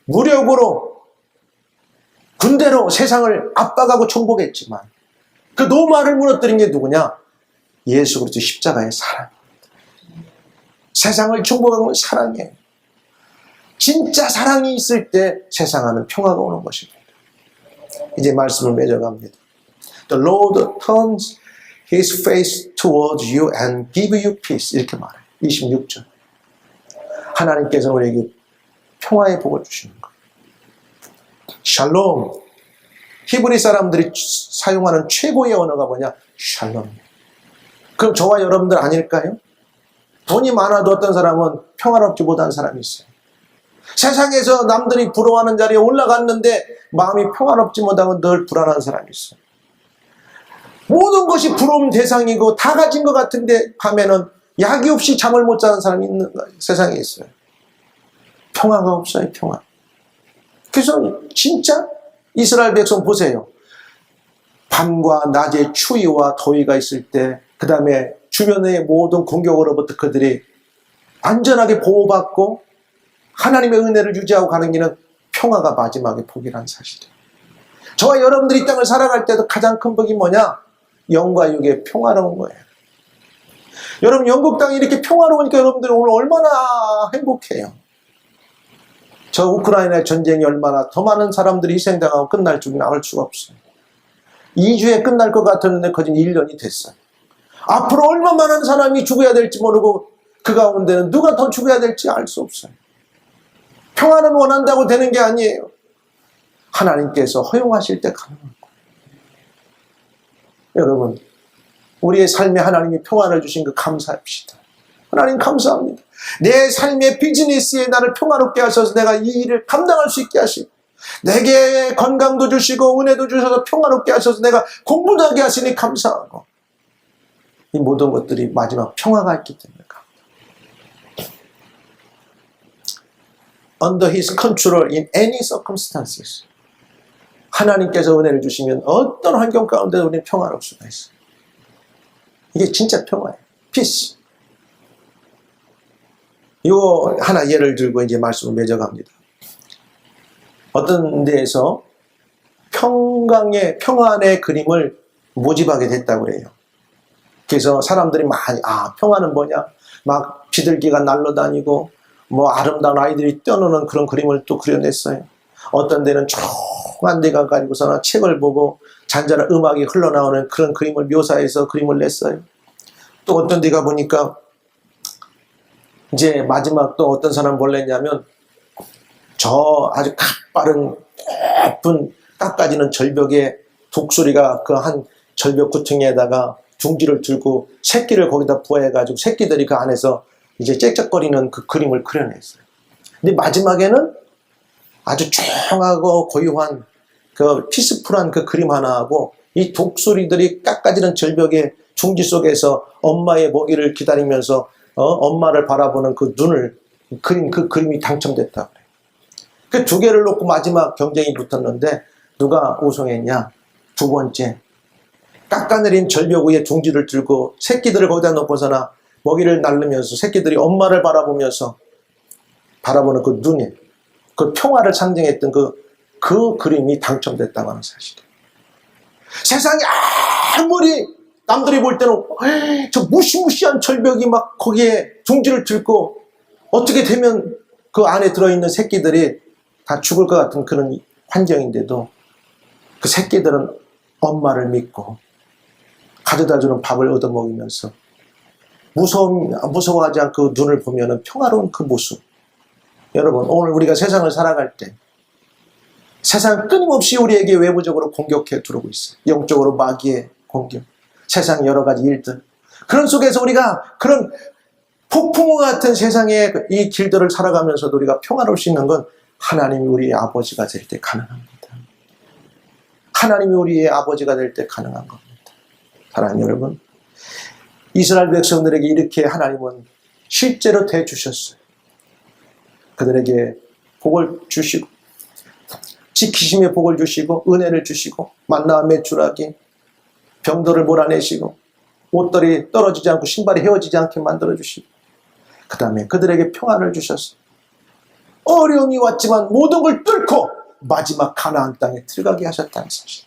무력으로 군대로 세상을 압박하고 정복했지만 그 노마를 무너뜨린 게 누구냐? 예수 그리스도 십자가의 사랑입니다. 세상을 정복하는 건 사랑이에요. 진짜 사랑이 있을 때 세상 안은 평화가 오는 것입니다. 이제 말씀을 맺어갑니다. The Lord turns His face towards you and give you peace. 이렇게 말해요. 26절. 하나님께서 우리에게 평화의 복을 주시는 거예요. 샬롬. 히브리 사람들이 사용하는 최고의 언어가 뭐냐? 샬롬. 그럼 저와 여러분들 아닐까요? 돈이 많아도 어떤 사람은 평화롭지 못한 사람이 있어요. 세상에서 남들이 부러워하는 자리에 올라갔는데 마음이 평화롭지 못하고 늘 불안한 사람이 있어요. 모든 것이 부러움 대상이고 다 가진 것 같은데 밤에는 약이 없이 잠을 못 자는 사람이 있는 세상에 있어요. 평화가 없어요. 평화. 그래서 진짜 이스라엘 백성 보세요. 밤과 낮에 추위와 더위가 있을 때 그 다음에 주변의 모든 공격으로부터 그들이 안전하게 보호받고 하나님의 은혜를 유지하고 가는 길은 평화가 마지막에 복이라는 사실이에요. 저와 여러분들이 이 땅을 살아갈 때도 가장 큰 복이 뭐냐? 영과 육의 평화로운 거예요. 여러분 영국 땅이 이렇게 평화로우니까 여러분들이 오늘 얼마나 행복해요. 저 우크라이나 전쟁이 얼마나 더 많은 사람들이 희생당하고 끝날 줄은 알 수가 없어요. 2주에 끝날 것 같았는데 거진 1년이 됐어요. 앞으로 얼마나 많은 사람이 죽어야 될지 모르고 그 가운데는 누가 더 죽어야 될지 알 수 없어요. 평화는 원한다고 되는 게 아니에요. 하나님께서 허용하실 때 가능한 거예요. 여러분 우리의 삶에 하나님이 평화를 주신 그 감사합시다. 하나님 감사합니다. 내 삶의 비즈니스에 나를 평화롭게 하셔서 내가 이 일을 감당할 수 있게 하시고 내게 건강도 주시고 은혜도 주셔서 평화롭게 하셔서 내가 공부도 하게 하시니 감사하고 이 모든 것들이 마지막 평화가 있기 때문에 Under His control in any circumstances. 하나님께서 은혜를 주시면 어떤 환경 가운데 우리는 평화로울 수가 있어요. 이게 진짜 평화예요. Peace. 이거 하나 예를 들고 이제 말씀을 맺어갑니다. 어떤 데에서 평안의 그림을 모집하게 됐다고 그래요. 그래서 사람들이 많이 평화는 뭐냐? 막 비둘기가 날아다니고 뭐 아름다운 아이들이 뛰어노는 그런 그림을 또 그려냈어요. 어떤 데는 조그만 데 가가지고서는 책을 보고 잔잔한 음악이 흘러나오는 그런 그림을 묘사해서 그림을 냈어요. 또 어떤 데 가보니까 이제 마지막 또 어떤 사람 뭘 냈냐면 저 아주 가빠른 예쁜 깎아지는 절벽에 독수리가 그 한 절벽 구퉁이에다가 둥지를 들고 새끼를 거기다 부어해가지고 새끼들이 그 안에서 이제 짹짹거리는 그 그림을 그려냈어요. 근데 마지막에는 아주 조용하고 고요한 그 피스풀한 그 그림 하나하고 이 독수리들이 깎아지는 절벽의 둥지 속에서 엄마의 먹이를 기다리면서 엄마를 바라보는 그 눈을 그린 그 그림이 당첨됐다 그래요. 그 두 개를 놓고 마지막 경쟁이 붙었는데 누가 우승했냐? 두 번째, 깎아내린 절벽 위에 둥지를 들고 새끼들을 거기다 놓고서나 먹이를 날르면서 새끼들이 엄마를 바라보면서 바라보는 그 눈에 그 평화를 상징했던 그 그림이 당첨됐다고 하는 사실. 세상에 아무리 남들이 볼 때는 저 무시무시한 절벽이 막 거기에 둥지를 들고 어떻게 되면 그 안에 들어있는 새끼들이 다 죽을 것 같은 그런 환경인데도 그 새끼들은 엄마를 믿고 가져다주는 밥을 얻어먹으면서 무서워하지 않고 그 눈을 보면 평화로운 그 모습. 여러분, 오늘 우리가 세상을 살아갈 때 세상 끊임없이 우리에게 외부적으로 공격해 들어오고 있어요. 영적으로 마귀의 공격, 세상 여러 가지 일들. 그런 속에서 우리가 그런 폭풍과 같은 세상의 이 길들을 살아가면서도 우리가 평화로울 수 있는 건 하나님이 우리의 아버지가 될 때 가능합니다. 하나님이 우리의 아버지가 될 때 가능한 겁니다. 사랑하는 여러분, 이스라엘 백성들에게 이렇게 하나님은 실제로 대주셨어요. 그들에게 복을 주시고 지키심의 복을 주시고 은혜를 주시고 만나와 메추라기 병들을 몰아내시고 옷들이 떨어지지 않고 신발이 헤어지지 않게 만들어주시고 그 다음에 그들에게 평안을 주셨어요. 어려움이 왔지만 모든 걸 뚫고 마지막 가나안 땅에 들어가게 하셨다는 사실.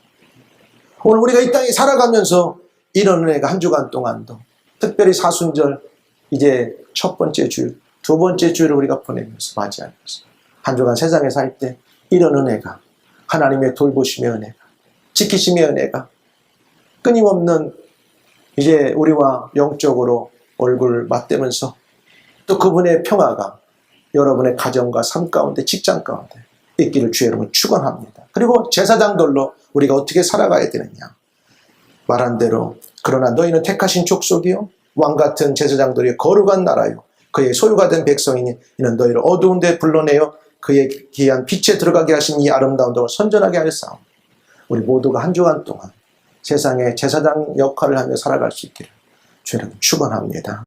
오늘 우리가 이 땅에 살아가면서 이런 은혜가 한 주간 동안도 특별히 사순절 이제 첫 번째 주일, 두 번째 주일을 우리가 보내면서 맞이하면서 한 주간 세상에 살 때 이런 은혜가 하나님의 돌보심의 은혜가 지키심의 은혜가 끊임없는 이제 우리와 영적으로 얼굴 맞대면서 또 그분의 평화가 여러분의 가정과 삶 가운데 직장 가운데 있기를 주의 이름으로 축원합니다. 그리고 제사장들로 우리가 어떻게 살아가야 되느냐 말한 대로 그러나 너희는 택하신 족속이요 왕같은 제사장들이 거룩한 나라요 그의 소유가 된 백성이니 이는 너희를 어두운 데 불러내어 그의 귀한 빛에 들어가게 하신 이 아름다운道을 선전하게 하였사옵니다. 우리 모두가 한 주간 동안 세상의 제사장 역할을 하며 살아갈 수 있기를 주의 이름으로 축원합니다.